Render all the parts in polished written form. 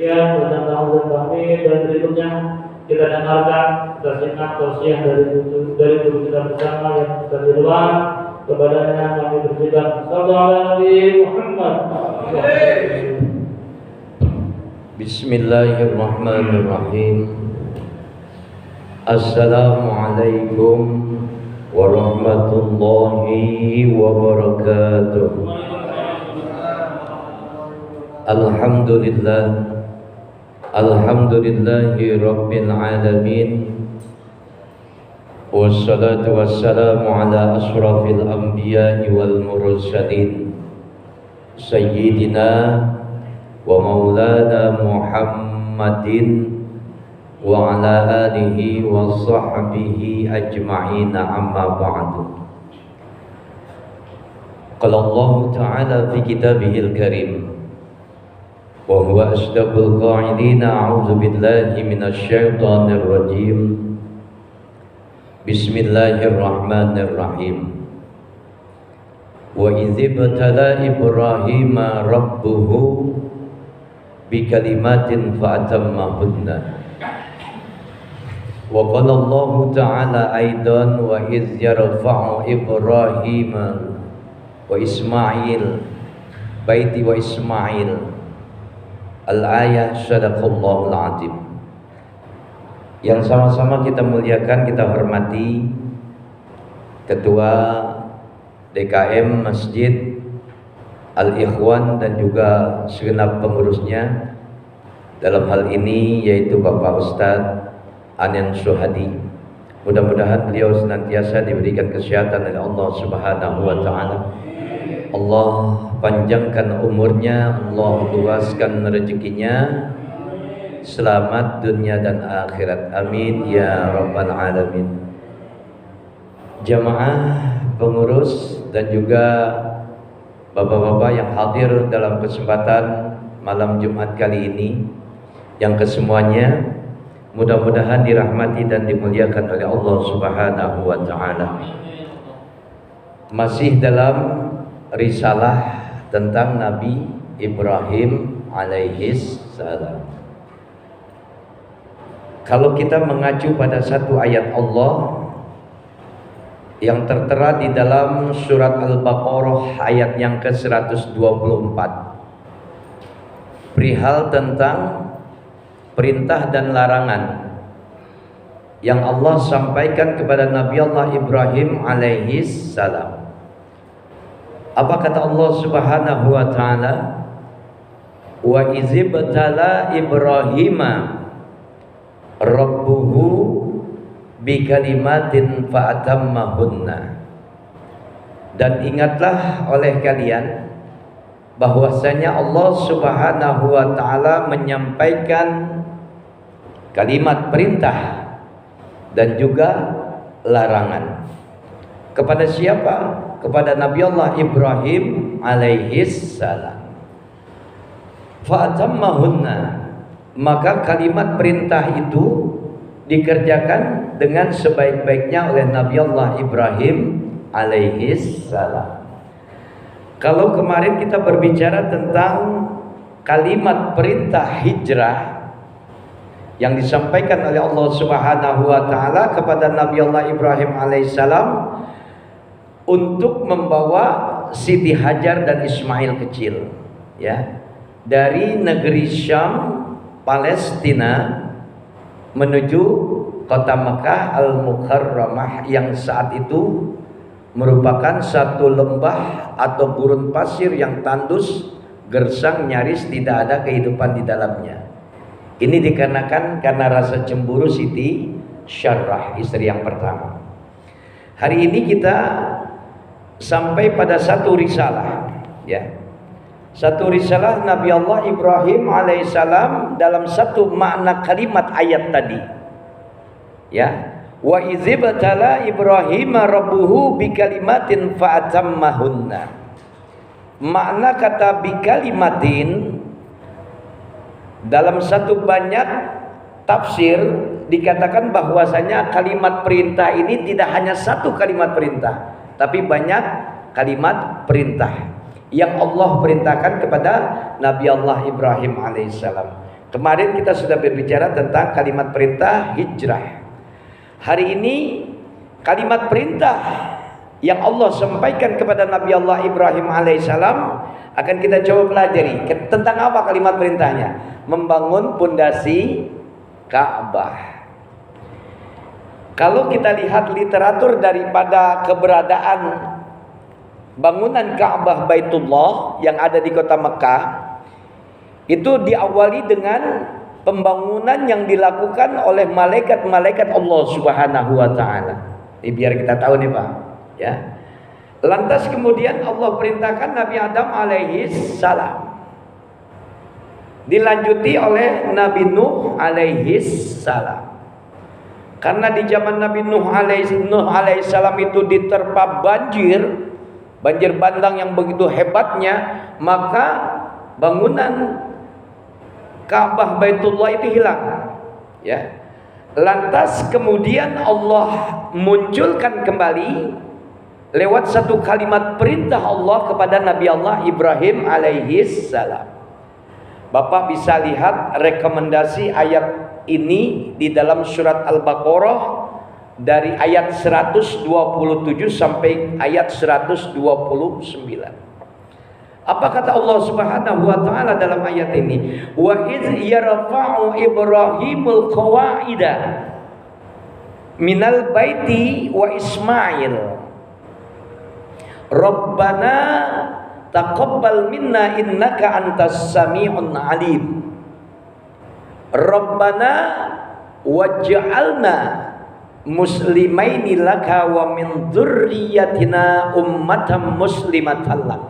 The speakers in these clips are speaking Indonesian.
Demikian bacaan ta'awudz kami dan berikutnya kita dengarkan, kita simak tausiah dari guru kita bersama yang sudah di luar. Kepadanya kami berikan sallallahu alaihi Muhammad. Bismillahirrahmanirrahim. Assalamualaikum warahmatullahi wabarakatuh. Alhamdulillah, alhamdulillahi rabbil alamin. Wassalatu wassalamu ala ashrafil anbiya'i wal mursalin sayyidina wa maulana Muhammadin wa ala alihi wa sahbihi ajma'in, amma ba'du. Qala Allah ta'ala fi kitabihil karim wa huwa asdaqul qa'ilin, a'udzu billahi minasy syaithanir rajim. Bismillahirrahmanirrahim. Wa idz ibtala Ibrahima rabbuhu bikalimatin fa'atammahunna. Wa qala Allah ta'ala aidan wa idz yarfa'u Ibrahima wa Ismail baiti wa Ismail. Al-ayah, sadaqallahul azim. Yang sama-sama kita muliakan, kita hormati Ketua DKM Masjid Al-Ikhwan dan juga segenap pengurusnya, dalam hal ini yaitu Bapak Ustadz Anen Suhadi. Mudah-mudahan beliau senantiasa diberikan kesehatan oleh Allah Subhanahu wa ta'ala. Allah panjangkan umurnya, Allah luaskan rezekinya, selamat dunia dan akhirat, amin ya rabbal alamin. Jamaah, pengurus dan juga bapak-bapak yang hadir dalam kesempatan malam Jumat kali ini, yang kesemuanya mudah-mudahan dirahmati dan dimuliakan oleh Allah Subhanahu wa ta'ala. Masih dalam risalah tentang Nabi Ibrahim alaihis salam. Kalau kita mengacu pada satu ayat Allah yang tertera di dalam surat Al-Baqarah ayat yang ke-124, perihal tentang perintah dan larangan yang Allah sampaikan kepada Nabi Allah Ibrahim alaihis salam. Apa kata Allah Subhanahu wa ta'ala? Wa izibtala Ibrahima rabbuhu bikalimatin fa'atammahunna. Dan ingatlah oleh kalian bahwasanya Allah Subhanahu wa ta'ala menyampaikan kalimat perintah dan juga larangan kepada siapa? Kepada Nabi Allah Ibrahim alaihis salam. Fa'atammahunna, maka kalimat perintah itu dikerjakan dengan sebaik-baiknya oleh Nabi Allah Ibrahim alaihis salam. Kalau kemarin kita berbicara tentang kalimat perintah hijrah yang disampaikan oleh Allah Subhanahu wa ta'ala kepada Nabi Allah Ibrahim alaihissalam untuk membawa Siti Hajar dan Ismail kecil, ya, dari negeri Syam, Palestina, menuju kota Makkah Al-Mukarramah yang saat itu merupakan satu lembah atau gurun pasir yang tandus, gersang, nyaris tidak ada kehidupan di dalamnya. Ini dikarenakan karena rasa cemburu Siti Syarrah, istri yang pertama. Hari ini kita sampai pada satu risalah, ya, satu risalah Nabi Allah Ibrahim alaihissalam dalam satu makna kalimat ayat tadi, ya. Wa izibtala Ibrahim rabbuhu bikalimatin fa'atammahunna. Makna kata bikalimatin dalam satu banyak tafsir dikatakan bahwasanya kalimat perintah ini tidak hanya satu kalimat perintah, tapi banyak kalimat perintah yang Allah perintahkan kepada Nabi Allah Ibrahim alaihissalam. Kemarin kita sudah berbicara tentang kalimat perintah hijrah. Hari ini kalimat perintah yang Allah sampaikan kepada Nabi Allah Ibrahim alaihissalam akan kita coba pelajari. Tentang apa kalimat perintahnya? Membangun pondasi Ka'bah. Kalau kita lihat literatur daripada keberadaan bangunan Ka'bah Baitullah yang ada di kota Mekah, itu diawali dengan pembangunan yang dilakukan oleh malaikat-malaikat Allah Subhanahu wa taala. Ini biar kita tahu nih Pak, ya. Lantas kemudian Allah perintahkan Nabi Adam alaihi salam. Dilanjuti oleh Nabi Nuh alaihi salam. Karena di zaman Nabi Nuh alaihi salam itu diterpa banjir bandang yang begitu hebatnya, maka bangunan Ka'bah Baitullah itu hilang, ya. Lantas kemudian Allah munculkan kembali lewat satu kalimat perintah Allah kepada Nabi Allah Ibrahim alaihi salam. Bapak bisa lihat rekomendasi ayat ini di dalam surat Al-Baqarah dari ayat 127 sampai ayat 129. Apa kata Allah Subhanahu wa taala dalam ayat ini? Wa idz yarfa'u Ibrahimul qawa'ida minal baiti wa Ismail. Rabbana taqabbal minna innaka antas sami'un alim. Rabbana waj'alna muslimaini laka wa min dzurriyyatina ummatan muslimatan lak.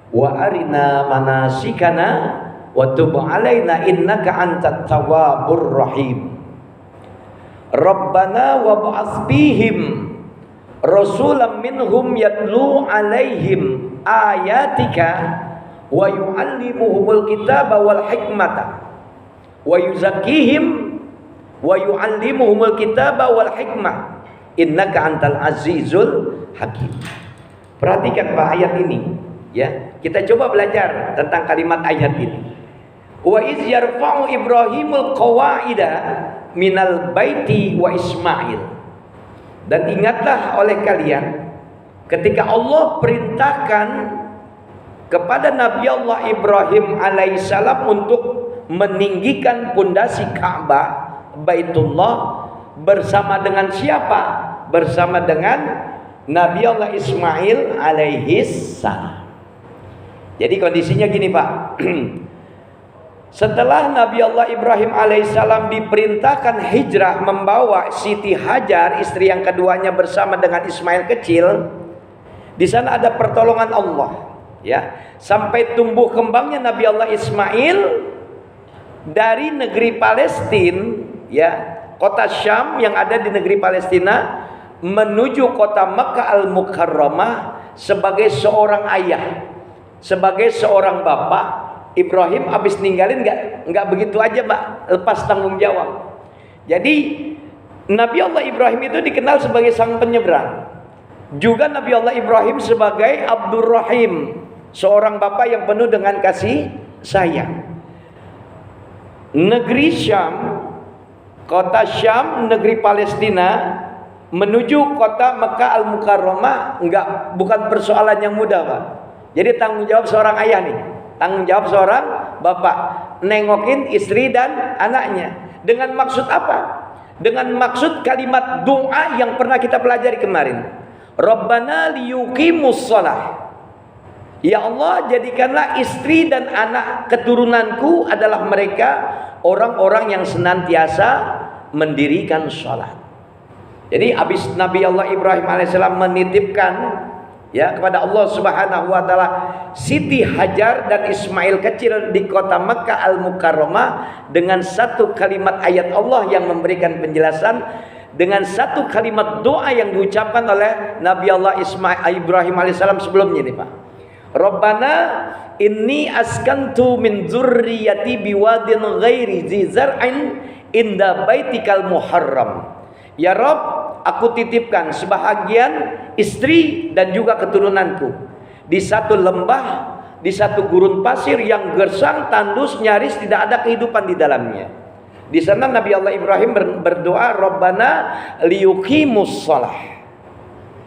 Wa arina manasikana wa tub alaina innaka antat tawwabur rahim. Rabbana wa ba'ats fihim rasulan minhum yatlu alaihim ayatika wa yu'allimuhumul kitaba wal hikmata wa yuzakkihim wa yu'allimuhumul kitaba wal hikmah innaka antal azizul hakim. Perhatikan Pak ayat ini, ya. Kita coba belajar tentang kalimat ayat ini. Wa iz yarfa'u Ibrahimul qawa'ida minal baiti wa Ismail. Dan ingatlah oleh kalian ketika Allah perintahkan kepada Nabi Allah Ibrahim alaihissalam untuk meninggikan pondasi Ka'bah Baitullah bersama dengan siapa? Bersama dengan Nabi Allah Ismail alaihissalam. Jadi kondisinya gini Pak. Setelah Nabi Allah Ibrahim alaihissalam diperintahkan hijrah membawa Siti Hajar istri yang keduanya bersama dengan Ismail kecil, di sana ada pertolongan Allah, ya. Sampai tumbuh kembangnya Nabi Allah Ismail dari negeri Palestina, ya, kota Syam yang ada di negeri Palestina menuju kota Makkah Al-Mukarramah sebagai seorang ayah, sebagai seorang bapak. Ibrahim habis ninggalin nggak begitu aja Pak, lepas tanggung jawab. Jadi Nabi Allah Ibrahim itu dikenal sebagai sang penyeberang. Juga Nabi Allah Ibrahim sebagai Abdur Rahim, seorang bapak yang penuh dengan kasih sayang. Negeri Syam, kota Syam, negeri Palestina menuju kota Makkah Al-Mukarramah bukan persoalan yang mudah Pak. Jadi tanggung jawab seorang ayah nih, tanggung jawab seorang bapak, nengokin istri dan anaknya. Dengan maksud apa? Dengan maksud kalimat doa yang pernah kita pelajari kemarin. Rabbana liyuqimus shalah. Ya Allah, jadikanlah istri dan anak keturunanku adalah mereka orang-orang yang senantiasa mendirikan sholat. Jadi habis Nabi Allah Ibrahim alaihissalam menitipkan, ya, kepada Allah Subhanahu wa taala Siti Hajar dan Ismail kecil di kota Makkah Al-Mukarramah dengan satu kalimat ayat Allah yang memberikan penjelasan, dengan satu kalimat doa yang diucapkan oleh Nabi Allah Ibrahim alaihissalam sebelumnya nih Pak. Rabbana inni askantu min dzurriyyati biwadin ghairi dzi zar'in inda baitikal muharram. Ya Rabb, aku titipkan sebahagian istri dan juga keturunanku di satu lembah di satu gurun pasir yang gersang, tandus, nyaris tidak ada kehidupan di dalamnya. Di sana Nabi Allah Ibrahim berdoa, Rabbana liyuqimus shalah.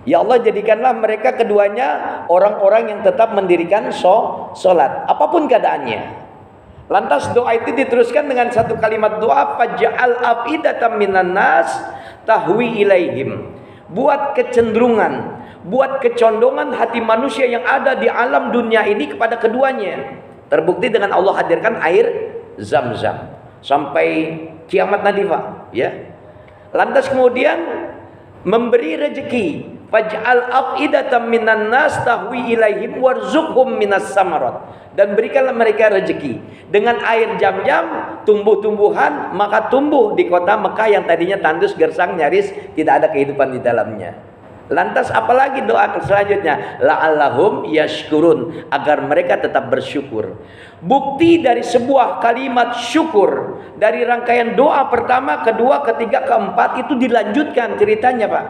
Ya Allah, jadikanlah mereka keduanya orang-orang yang tetap mendirikan sholat apapun keadaannya. Lantas doa itu diteruskan dengan satu kalimat doa, faj'al afidatan minan nas tahwi ilaihim. Buat kecenderungan, buat kecondongan hati manusia yang ada di alam dunia ini kepada keduanya. Terbukti dengan Allah hadirkan air Zam-Zam sampai kiamat nanti, Pak, ya. Lantas kemudian memberi rezeki, faj'al afidatan minan nas tahwi ilaihim warzuqhum minas samarat. Dan berikanlah mereka rezeki dengan air Zam-Zam, tumbuh-tumbuhan, maka tumbuh di kota Mekah yang tadinya tandus, gersang, nyaris tidak ada kehidupan di dalamnya. Lantas apalagi doa selanjutnya, la'allahum yashkurun, agar mereka tetap bersyukur. Bukti dari sebuah kalimat syukur, dari rangkaian doa pertama, kedua, ketiga, keempat, itu dilanjutkan ceritanya, Pak,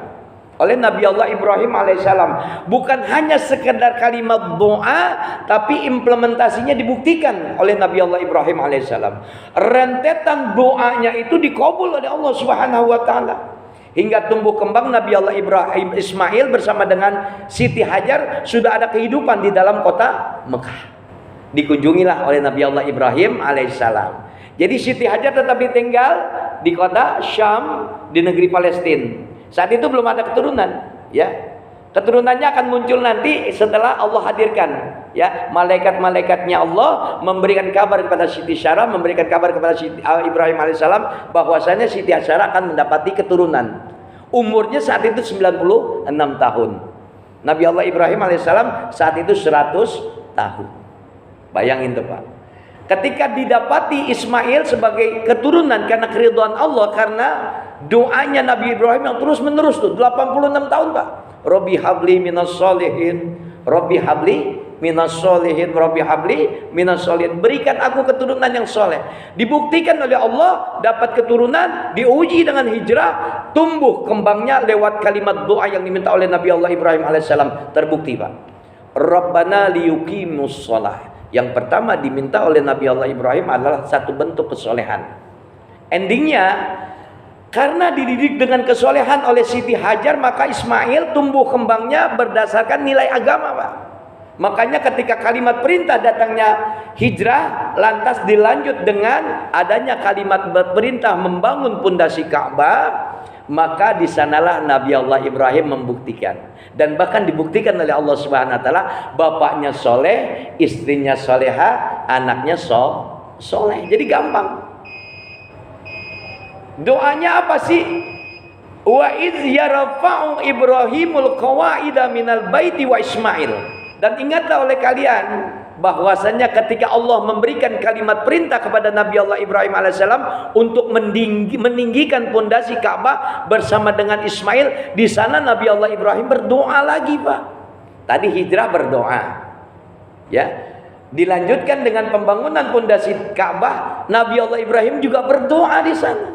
oleh Nabi Allah Ibrahim alaihissalam. Bukan hanya sekedar kalimat doa, tapi implementasinya dibuktikan oleh Nabi Allah Ibrahim alaihissalam. Rentetan doanya itu dikabul oleh Allah Subhanahu wa taala. Hingga tumbuh kembang Nabi Allah Ibrahim Ismail bersama dengan Siti Hajar sudah ada kehidupan di dalam kota Mekah. Dikunjungilah oleh Nabi Allah Ibrahim alaihissalam. Jadi Siti Hajar tetap tinggal di kota Syam, di negeri Palestina. Saat itu belum ada keturunan, ya. Keturunannya akan muncul nanti setelah Allah hadirkan, ya. Malaikat-malaikatnya Allah memberikan kabar kepada Siti Syarah, memberikan kabar kepada Siti Ibrahim alaihissalam bahwasanya Siti Syarah akan mendapati keturunan. Umurnya saat itu 96 tahun. Nabi Allah Ibrahim alaihissalam saat itu 100 tahun. Bayangin tuh, Pak. Ketika didapati Ismail sebagai keturunan karena keridhaan Allah, karena doanya Nabi Ibrahim yang terus menerus tuh 86 tahun, Pak. Rabbi habli minas solihin, Rabbi habli minas solihin, Rabbi habli minas solihin. Berikan aku keturunan yang soleh. Dibuktikan oleh Allah dapat keturunan, diuji dengan hijrah, tumbuh kembangnya lewat kalimat doa yang diminta oleh Nabi Allah Ibrahim alaihissalam. Terbukti, Pak. Rabbana liyuqimus shalah. Yang pertama diminta oleh Nabi Allah Ibrahim adalah satu bentuk kesolehan. Endingnya, karena dididik dengan kesolehan oleh Siti Hajar, maka Ismail tumbuh kembangnya berdasarkan nilai agama, Pak. Makanya ketika kalimat perintah datangnya hijrah, lantas dilanjut dengan adanya kalimat perintah membangun pondasi Ka'bah, maka di sanalah Nabi Allah Ibrahim membuktikan. Dan bahkan dibuktikan oleh Allah Subhanahu wa taala, bapaknya soleh, istrinya soleha, anaknya soleh. Jadi gampang. Doanya apa sih? Wa idz yarfa'u Ibrahimul qawaida minal baiti wa Ismail. Dan ingatlah oleh kalian bahwasanya ketika Allah memberikan kalimat perintah kepada Nabi Allah Ibrahim alaihissalam untuk meninggikan pondasi Ka'bah bersama dengan Ismail, di sana Nabi Allah Ibrahim berdoa lagi, Pak. Tadi hijrah berdoa, ya. Dilanjutkan dengan pembangunan pondasi Ka'bah, Nabi Allah Ibrahim juga berdoa di sana,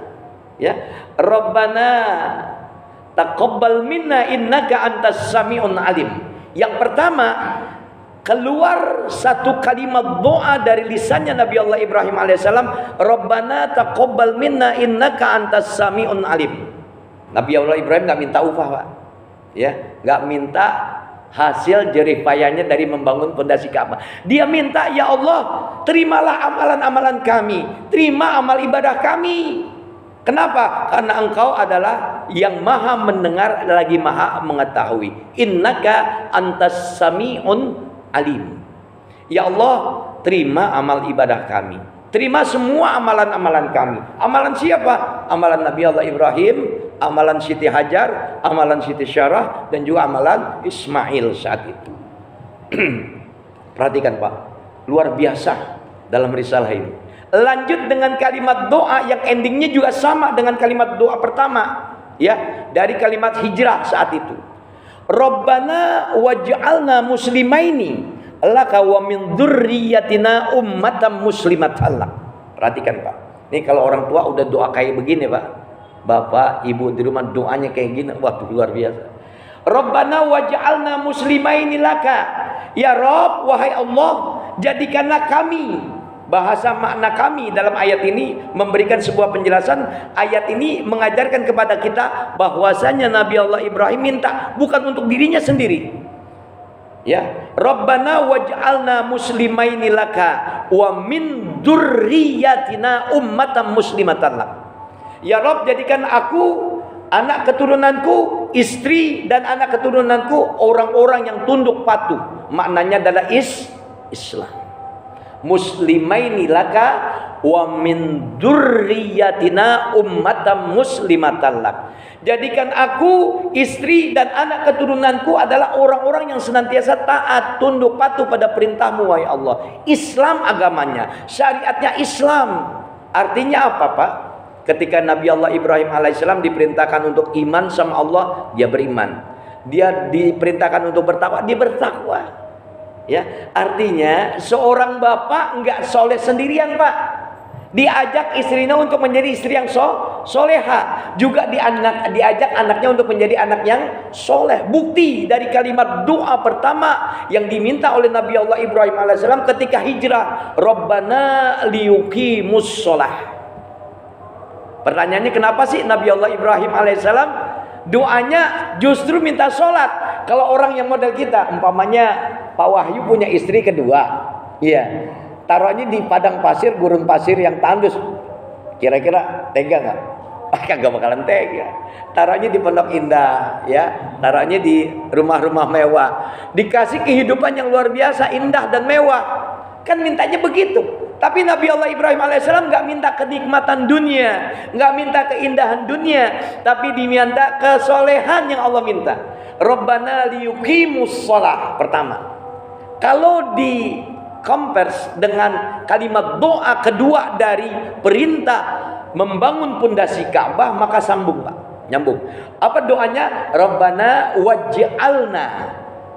ya. Rabbana taqabbal minna innaka antas sami'un alim. Yang pertama, keluar satu kalimat doa dari lisannya Nabi Allah Ibrahim alaihissalam, Rabbana taqabbal minna innaka antas sami'un alim. Nabi Allah Ibrahim nggak minta upah, Pak, ya, nggak minta hasil jerih payahnya dari membangun pondasi Ka'bah. Dia minta, ya Allah, terimalah amalan-amalan kami, terima amal ibadah kami. Kenapa? Karena engkau adalah yang maha mendengar lagi maha mengetahui. Innaka antas sami'un alim. Ya Allah, terima amal ibadah kami, terima semua amalan-amalan kami. Amalan siapa? Amalan Nabi Allah Ibrahim, amalan Siti Hajar, amalan Siti Syarah, dan juga amalan Ismail saat itu. Perhatikan, Pak, luar biasa dalam risalah ini. Lanjut dengan kalimat doa yang endingnya juga sama dengan kalimat doa pertama, ya, dari kalimat hijrah saat itu. Rabbana waj'alna muslimaini laka wa min dzurriyyatina ummatan muslimatan lak. Perhatikan, Pak. Ini kalau orang tua udah doa kayak begini, Pak. Bapak, ibu di rumah doanya kayak gini, wah, luar biasa. Rabbana waj'alna muslimaini laka. Ya Rabb, wahai Allah, jadikanlah kami, bahasa makna kami dalam ayat ini memberikan sebuah penjelasan. Ayat ini mengajarkan kepada kita bahwasanya Nabi Allah Ibrahim minta bukan untuk dirinya sendiri. Ya, Rabbana waj'alna muslimaini laka wa min dzurriyyatina ummatan muslimatan lak. Ya Rabb, jadikan aku, anak keturunanku, istri dan anak keturunanku orang-orang yang tunduk patuh. Maknanya adalah Islam. Muslimaini laka wa min dzurriyyatina ummatan muslimatan lak. Jadikan aku, istri dan anak keturunanku adalah orang-orang yang senantiasa taat, tunduk patuh pada perintahmu, wahai Allah. Islam agamanya, syariatnya Islam. Artinya apa, Pak? Ketika Nabi Allah Ibrahim alaihissalam diperintahkan untuk iman sama Allah, dia beriman. Dia diperintahkan untuk bertakwa, dia bertakwa. Ya, artinya seorang bapak enggak soleh sendirian, Pak. Diajak istrinya untuk menjadi istri yang soleha. Juga diajak anaknya untuk menjadi anak yang soleh. Bukti dari kalimat doa pertama yang diminta oleh Nabi Allah Ibrahim alaihissalam ketika hijrah, Rabbana liyuqimus sholah. Pertanyaannya, kenapa sih Nabi Allah Ibrahim alaihissalam doanya justru minta sholat? Kalau orang yang model kita, umpamanya Pak Wahyu punya istri kedua, iya, taruhnya di padang pasir, gurun pasir yang tandus, kira-kira tega nggak? Kagak bakalan tega. Taruhnya di Pondok Indah, ya, taruhnya di rumah-rumah mewah, dikasih kehidupan yang luar biasa, indah dan mewah, kan mintanya begitu. Tapi Nabi Allah Ibrahim alaihissalam nggak minta kenikmatan dunia, nggak minta keindahan dunia, tapi diminta kesolehan yang Allah minta. Rabbana liyuqimus shalah pertama. Kalau di compare dengan kalimat doa kedua dari perintah membangun pondasi Ka'bah, maka sambung, Pak, nyambung. Apa doanya? Rabbana waj'alna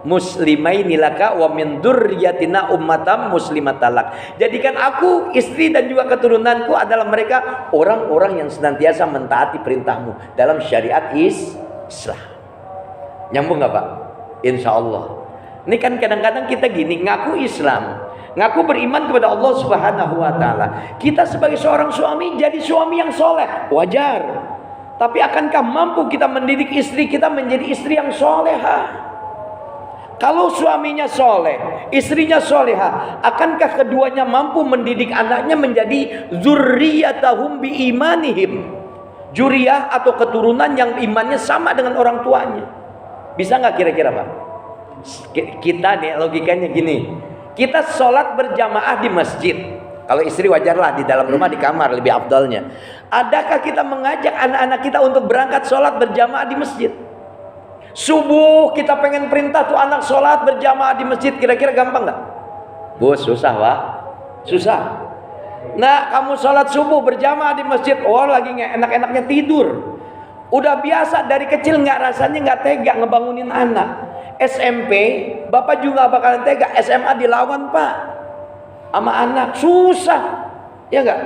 muslimaini laka wa min dzurriyyatina ummatan muslimatan lak. Jadikan aku, istri dan juga keturunanku adalah mereka orang-orang yang senantiasa mentaati perintahmu dalam syariat Islam. Nyambung nggak, Pak? Insya Allah. Ini kan kadang-kadang kita gini, ngaku Islam, ngaku beriman kepada Allah Subhanahu wa taala. Kita sebagai seorang suami jadi suami yang soleh, wajar. Tapi akankah mampu kita mendidik istri kita menjadi istri yang soleha? Kalau suaminya soleh, istrinya soleha, akankah keduanya mampu mendidik anaknya menjadi zurriyatahum bi imanihim? Juriyah atau keturunan yang imannya sama dengan orang tuanya. Bisa nggak kira-kira, Pak? Kita nih logikanya gini, kita sholat berjamaah di masjid. Kalau istri wajarlah di dalam rumah, di kamar lebih afdalnya. Adakah kita mengajak anak-anak kita untuk berangkat sholat berjamaah di masjid? Subuh kita pengen perintah tuh anak sholat berjamaah di masjid, kira-kira gampang nggak? Bos, susah, Pak, susah. Nah, kamu sholat subuh berjamaah di masjid, oh lagi enak-enaknya tidur. Udah biasa dari kecil, nggak rasanya nggak tega ngebangunin anak. SMP, bapak juga bakalan tega. SMA dilawan, Pak, sama anak, susah, ya enggak?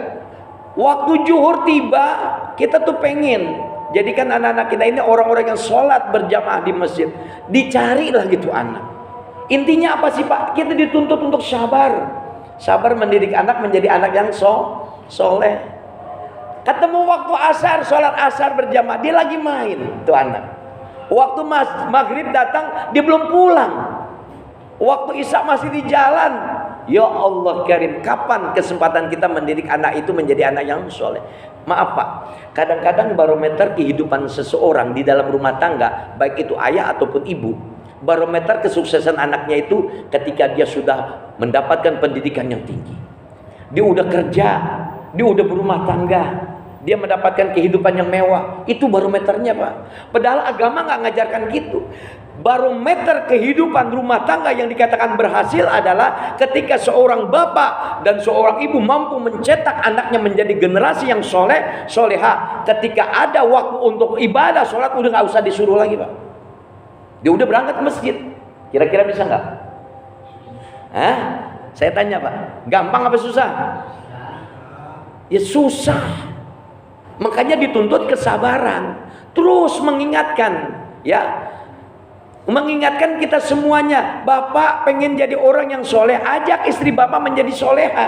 Waktu zuhur tiba, kita tuh pengen jadikan anak-anak kita ini orang-orang yang sholat berjamaah di masjid. Dicarilah gitu anak. Intinya apa sih, Pak? Kita dituntut untuk sabar. Sabar mendidik anak menjadi anak yang soleh. Ketemu waktu asar, sholat asar berjamaah, dia lagi main tuh anak. Waktu maghrib datang, dia belum pulang. Waktu isya masih di jalan. Ya Allah Karim, kapan kesempatan kita mendidik anak itu menjadi anak yang soleh? Maaf, Pak, kadang-kadang barometer kehidupan seseorang di dalam rumah tangga, baik itu ayah ataupun ibu, barometer kesuksesan anaknya itu ketika dia sudah mendapatkan pendidikan yang tinggi. Dia udah kerja, dia udah berumah tangga, dia mendapatkan kehidupan yang mewah. Itu barometernya, Pak. Padahal agama nggak ngajarkan gitu. Barometer kehidupan rumah tangga yang dikatakan berhasil adalah ketika seorang bapak dan seorang ibu mampu mencetak anaknya menjadi generasi yang soleh, soleha. Ketika ada waktu untuk ibadah, sholat udah nggak usah disuruh lagi, Pak. Dia udah berangkat ke masjid. Kira-kira bisa nggak? Hah? Saya tanya, Pak. Gampang apa susah? Ya susah. Makanya dituntut kesabaran, terus mengingatkan, ya. mengingatkan kita semuanya. Bapak pengen jadi orang yang soleh, ajak istri bapak menjadi soleha.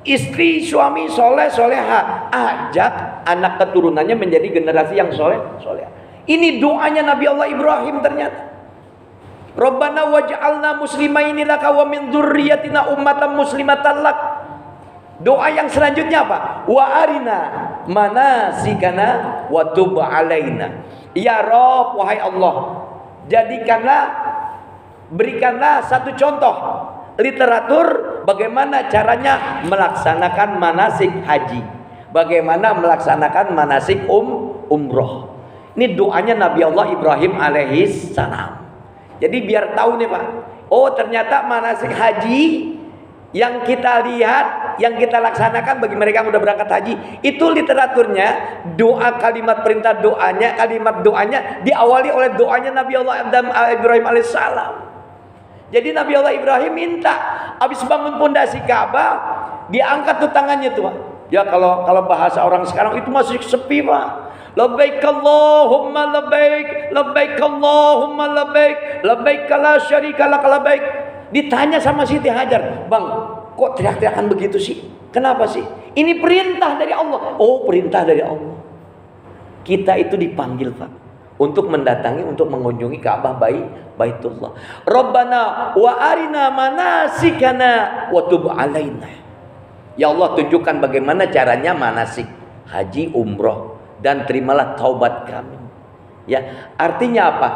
Istri suami soleh soleha, ajak anak keturunannya menjadi generasi yang soleh soleha. Ini doanya Nabi Allah Ibrahim ternyata. Rabbana waj'alna muslimaini laka wa min dzurriyyatina ummatan muslimatan lak. Doa yang selanjutnya apa? Wa arina manasikana wa tub alaina. Ya Rabb, wahai Allah, berikanlah satu contoh literatur bagaimana caranya melaksanakan manasik haji, bagaimana melaksanakan manasik umroh. Ini doanya Nabi Allah Ibrahim alaihis salam. Jadi biar tahu nih Pak, oh ternyata manasik haji yang kita lihat, yang kita laksanakan bagi mereka yang sudah berangkat haji, itu literaturnya, doa kalimat perintah doanya, kalimat doanya diawali oleh doanya Nabi Allah Ibrahim alaihissalam. Jadi Nabi Allah Ibrahim minta, habis bangun pondasi Ka'bah, diangkat tuh tangannya tuh. Ya kalau bahasa orang sekarang itu masih sepi Pak. Labbaik Allahumma labbaik, labbaik Allahumma labbaik, labbaik la syarika lak labbaik. Ditanya sama Siti Hajar, "Bang, kok teriak-teriakan begitu sih? Kenapa sih? Ini perintah dari Allah." Oh, perintah dari Allah. Kita itu dipanggil, Pak, untuk mendatangi, untuk mengunjungi Ka'bah Baitullah. Rabbana wa arina manasikana wa tub alaina. Ya Allah, tunjukkan bagaimana caranya manasik haji umroh, dan terimalah taubat kami. Ya, artinya apa?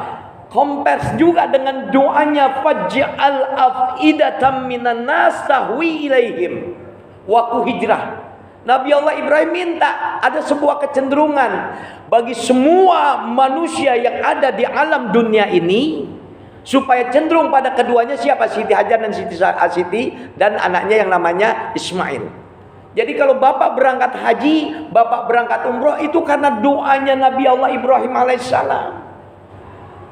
Compare juga dengan doanya faj'al af'idatam minan nas tahwi ilaihim waktu hijrah. Nabi Allah Ibrahim minta ada sebuah kecenderungan bagi semua manusia yang ada di alam dunia ini supaya cenderung pada keduanya. Siapa? Siti Hajar dan Siti dan anaknya yang namanya Ismail. Jadi kalau bapak berangkat haji, bapak berangkat umroh, itu karena doanya Nabi Allah Ibrahim alaihissalam.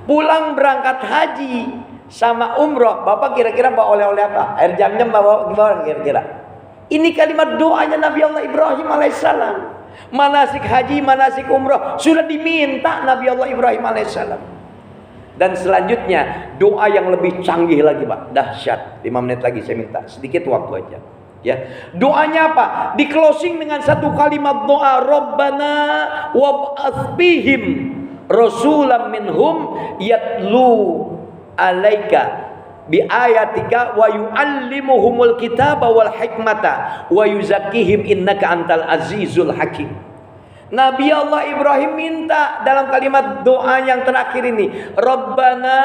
Pulang berangkat haji sama umroh, bapak kira-kira bawa oleh-oleh apa? Air jam-jam bawa gimana kira-kira? Ini kalimat doanya Nabi Allah Ibrahim alaihissalam. Manasik haji, manasik umroh sudah diminta Nabi Allah Ibrahim alaihissalam. Dan selanjutnya doa yang lebih canggih lagi Pak, dahsyat. 5 menit lagi saya minta, sedikit waktu aja. Ya, doanya apa? Di closing dengan satu kalimat doa, Rabbana wab'ats bihim rasulam minhum yatlu alaika bi ayatika wa yuallimuhumul kitaba wal hikmata wa yuzakkihim innaka antal azizul hakim. Nabi Allah Ibrahim minta dalam kalimat doa yang terakhir ini, Rabbana,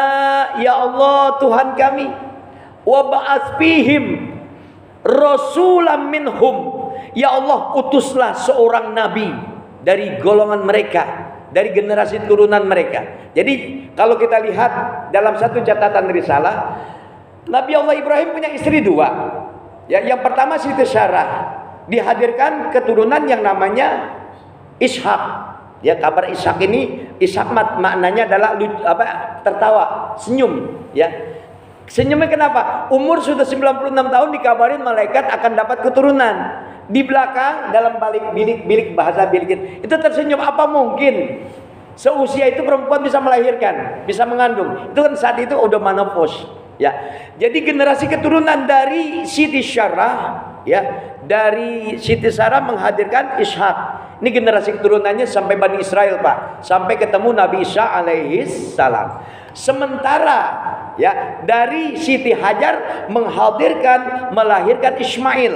ya Allah Tuhan kami, wab'ats bihim rasulam minhum, ya Allah utuslah seorang nabi dari golongan mereka, dari generasi turunan mereka. Jadi kalau kita lihat dalam satu catatan risalah, Nabi Allah Ibrahim punya istri 2. Ya, yang pertama Siti Sarah, dihadirkan keturunan yang namanya Ishak. Ya, kabar Ishak ini, Ishak maknanya adalah tertawa, senyum, ya. Senyumnya kenapa? Umur sudah 96 tahun dikabarin malaikat akan dapat keturunan. Di belakang dalam bilik bahasa bilik itu tersenyum. Apa mungkin seusia itu perempuan bisa melahirkan, bisa mengandung? Itu kan saat itu udah menopause, ya. Jadi generasi keturunan dari Siti Sarah, ya, dari Siti Sarah menghadirkan Ishak. Ini generasi keturunannya sampai Bani Israel, Pak, sampai ketemu Nabi Isa alaihis salam. Sementara ya dari Siti Hajar melahirkan Ismail,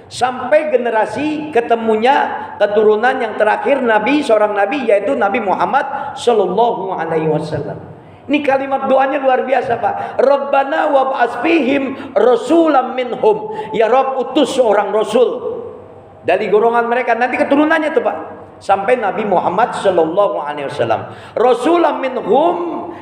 sampai generasi ketemunya keturunan yang terakhir Nabi, seorang Nabi, yaitu Nabi Muhammad Sallallahu Alaihi Wasallam. Ini kalimat doanya luar biasa Pak. Rabbana wab'ats bihim rasulam minhum, ya Rabb utus seorang rasul dari golongan mereka. Nanti keturunannya tuh Pak, sampai Nabi Muhammad Sallallahu Alaihi Wasallam. Rasulam minhum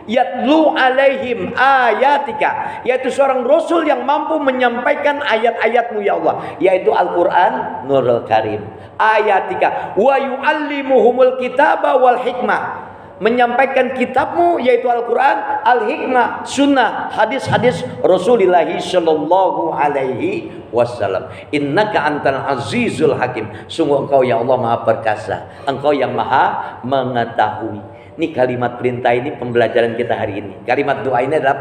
yatlu alaihim ayatika, yaitu seorang rasul yang mampu menyampaikan ayat-ayatmu ya Allah, yaitu Al-Quran Nurul Karim. Ayatika wa yuallimuhumul kitaba wal hikmah, menyampaikan kitabmu yaitu Al-Quran, Al-Hikmah, Sunnah, hadis-hadis Rasulullah Sallallahu Alaihi Wasallam. Innaka antal azizul hakim, sungguh engkau ya Allah maha perkasa, engkau yang maha mengetahui. Ini kalimat perintah ini pembelajaran kita hari ini. Kalimat doa ini adalah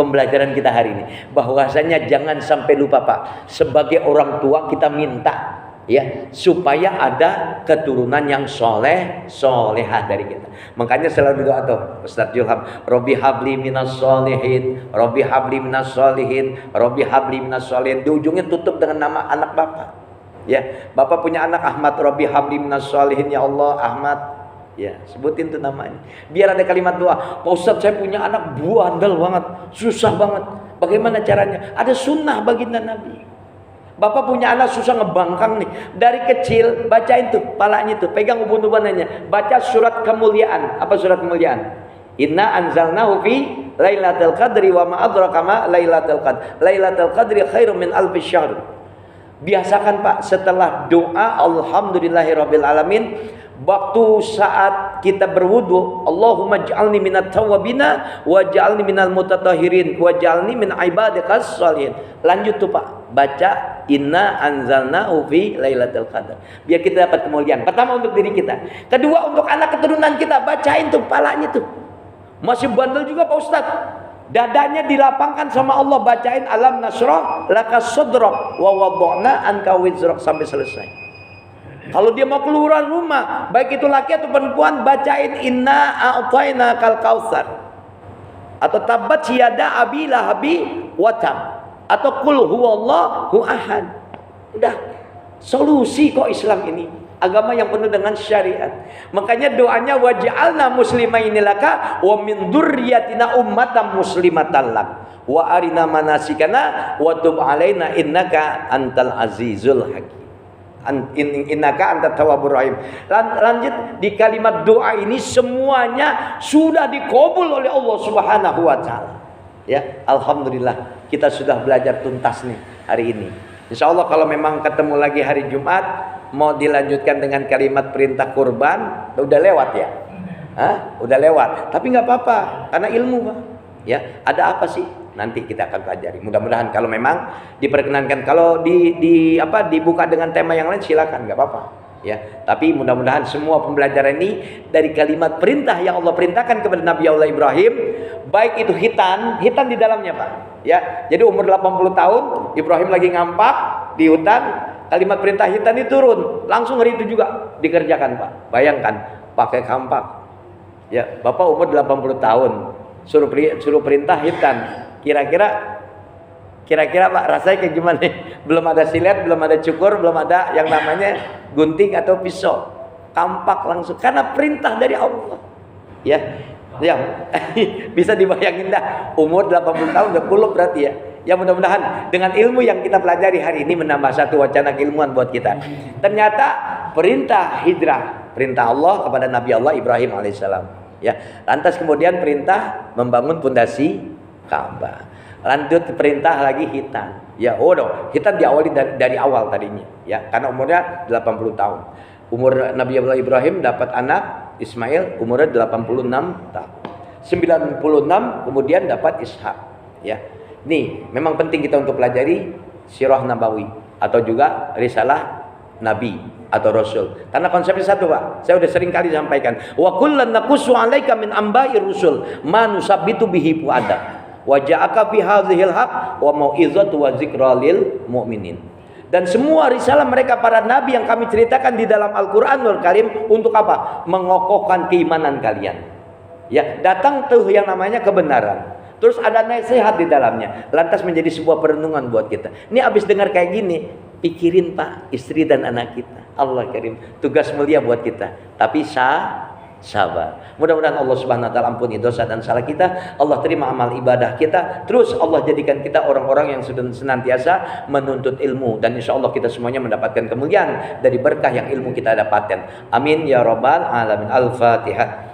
pembelajaran kita hari ini. Bahwasanya jangan sampai lupa Pak, sebagai orang tua kita minta ya supaya ada keturunan yang solehah dari kita. Makanya selalu doa tuh Ustaz Julham, Robbi habli minas solihin, Robbi habli minas solihin, Robbi habli minas solihin. Di ujungnya tutup dengan nama anak Bapak. Ya, Bapak punya anak Ahmad, Robbi habli minas solihin, ya Allah Ahmad. Ya, sebutin tuh namanya. Biar ada kalimat doa. Pak Ustaz, saya punya anak bandel banget, susah banget. Bagaimana caranya? Ada sunnah baginda Nabi. Bapak punya anak susah ngebangkang nih. Dari kecil bacain tuh palanya tuh, pegang ubun-ubunannya, baca surat kemuliaan. Apa surat kemuliaan? Inna anzalnahu fi lailatul qadri wa ma adraka ma lailatul qadr. Lailatul qadri khairum min alfi syahr. Biasakan Pak setelah doa alhamdulillahirabbil alamin, waktu saat kita berwudu, Allahumma ij'alni minat tawwabina waj'alni minal mutatahhirin waj'alni min ibadikas sholihin. Lanjut tuh Pak, baca inna anzalnahu fi lailatul qadar. Biar kita dapat kemuliaan. Pertama untuk diri kita. Kedua untuk anak keturunan kita, bacain tuh palanya tuh. Masih bandel juga Pak Ustaz. Dadanya dilapangkan sama Allah, bacain alam nasrah laka sadrak wa wada'na anka wizrak sampai selesai. Kalau dia mau keluar rumah, baik itu laki atau perempuan, bacain inna a'tayna kal kautsar. Atau tabat yada abi lahabi wa tab. Atau qul huwallahu ahad. Udah solusi kok Islam ini. Agama yang penuh dengan syariat. Makanya doanya waj'alna muslimaini laka wa min dzurriyyatina ummatan muslimatan lak wa arina manasikana wa tub alaina innaka antal azizul hakim. Innaka antat tawwabur rahim. Lanjut di kalimat doa ini semuanya sudah dikabul oleh Allah Subhanahu wa taala. Ya, alhamdulillah kita sudah belajar tuntas nih hari ini. Insyaallah kalau memang ketemu lagi hari Jumat mau dilanjutkan dengan kalimat perintah kurban, udah lewat ya? Udah lewat. Tapi nggak apa-apa karena ilmu Pak. Ya, ada apa sih? Nanti kita akan pelajari. Mudah-mudahan kalau memang diperkenankan, kalau dibuka dengan tema yang lain silakan, nggak apa-apa. Ya, tapi mudah-mudahan semua pembelajaran ini dari kalimat perintah yang Allah perintahkan kepada Nabi Allah Ibrahim, baik itu hitan di dalamnya Pak. Ya, jadi umur 80 tahun Ibrahim lagi ngampak di hutan, kalimat perintah hitan itu turun, langsung hari itu juga dikerjakan Pak. Bayangkan pakai kampak. Ya, Bapak umur 80 tahun, suruh perintah hitan. Kira-kira Pak rasanya kayak gimana? Belum ada silet, belum ada cukur, belum ada yang namanya gunting atau pisau. Kampak langsung karena perintah dari Allah. Ya. Bisa dibayangin dah, umur 80 tahun udah kulub berarti ya. Ya mudah-mudahan dengan ilmu yang kita pelajari hari ini menambah satu wacana keilmuan buat kita. Ternyata perintah hijrah, perintah Allah kepada Nabi Allah Ibrahim alaihissalam. Ya, lantas kemudian perintah membangun pondasi Ka'bah. Lanjut perintah lagi hitan. Ya, hitan diawali dari awal tadinya. Ya, karena umurnya 80 tahun. Umur Nabi Allah Ibrahim dapat anak Ismail umurnya 86 tahun. 96 kemudian dapat Ishak. Ya. Nih, memang penting kita untuk pelajari sirah nabawi atau juga risalah nabi atau rasul. Karena konsepnya satu, Pak. Saya udah sering kali sampaikan. Wa kullan naqussu 'alaika min amba'ir rusul ma nusabbitu bihi fu'adak. Wa ja'aka fi hadzihil haq wa mau'izatu wa dzikra lil mu'minin. Dan semua risalah mereka para nabi yang kami ceritakan di dalam Al-Qur'anul Karim untuk apa? Mengokohkan keimanan kalian. Ya, datang tuh yang namanya kebenaran. Terus ada nasihat di dalamnya. Lantas menjadi sebuah perenungan buat kita. Ini abis dengar kayak gini, pikirin Pak, istri dan anak kita. Allah Karim, tugas mulia buat kita. Tapi sabar. Mudah-mudahan Allah Subhanahu wa taala ampuni dosa dan salah kita. Allah terima amal ibadah kita. Terus Allah jadikan kita orang-orang yang sudah senantiasa menuntut ilmu, dan insya Allah kita semuanya mendapatkan kemuliaan dari berkah yang ilmu kita dapatkan. Amin ya rabbal alamin. Al-Fatihah.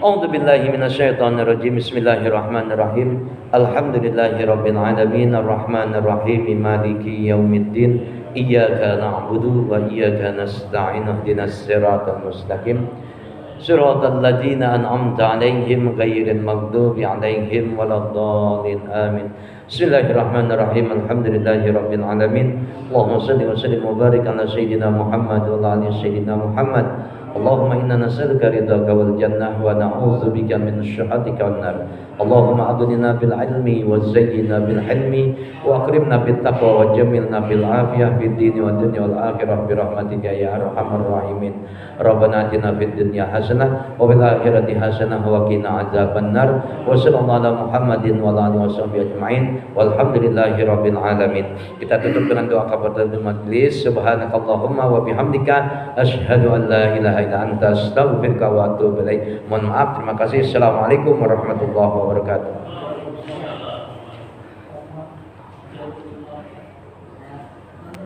A'udzu billahi minasyaitonir rajim. Bismillahirrahmanirrahim. Alhamdulillahirabbil alamin arrahmanir rahim maliki yaumiddin. Iyyaka na'budu wa iyyaka nasta'in. Ihdinas siratal mustaqim. Siratal ladzina an'amta 'alaihim ghairil maghdubi 'alaihim waladdallin. Amin. Bismillahirrahmanirrahim. Alhamdulillahirabbil alamin. Allahumma shalli wa sallim wa barik ala sayyidina Muhammad wa ala ali sayyidina Muhammad. Allahumma inna nas'aluka ridhaka wal jannah wa na'udzubika min syukhatika wan nar. Allahumma aghnina bil ilmi wa zayyina bil hilmi wa akrimna bit taqwa wa jamilna bil afiyah fid dini wad dunya wal akhirah bi rahmatika ya arhamar rahimin. Rabbana atina fid dunya hasanah wa fil akhirati hasanah wa qina adzabannar. Wa sallallahu ala Muhammadin wa ala alihi washabbihi ajmain. Walhamdulillahi rabbil alamin. Kita tutup dengan doa kafaratul majlis. Subhanakallahumma wa bihamdika asyhadu an la ilaha illa anta astaghfiruka wa atubu ilaik. Mohon maaf, terima kasih. Assalamualaikum warahmatullahi wabarakatuh.